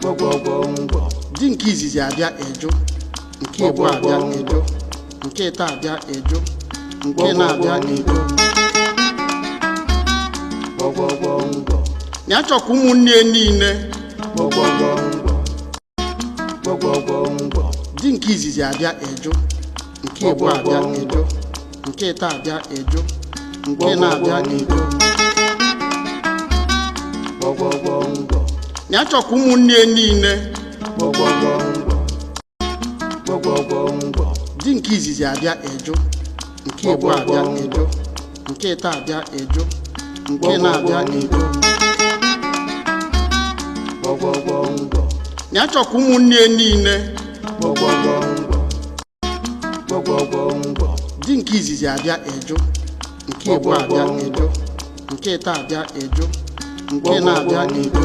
Di nke izizi abịa eju, nke ịbụ abịa eju, nke ịta abịa eju, nke na-abịa eju. Ya chọkwa ụmụnne niile. Di nke izizi abịa eju, nke ịbụ abịa eju, nke ịta abịa eju, nke na-abịa eju. Ya chọkwa ụmụnne niile. Di nke izizi abịa eju, nke ịbụ abịa eju, nke ịta abịa eju, nke na-abịa eju. Ya chọkwa ụmụnne niile. Di nke izizi abịa eju, nke ịbụ abịa eju, nke ịta abịa eju, nke na-abịa eju.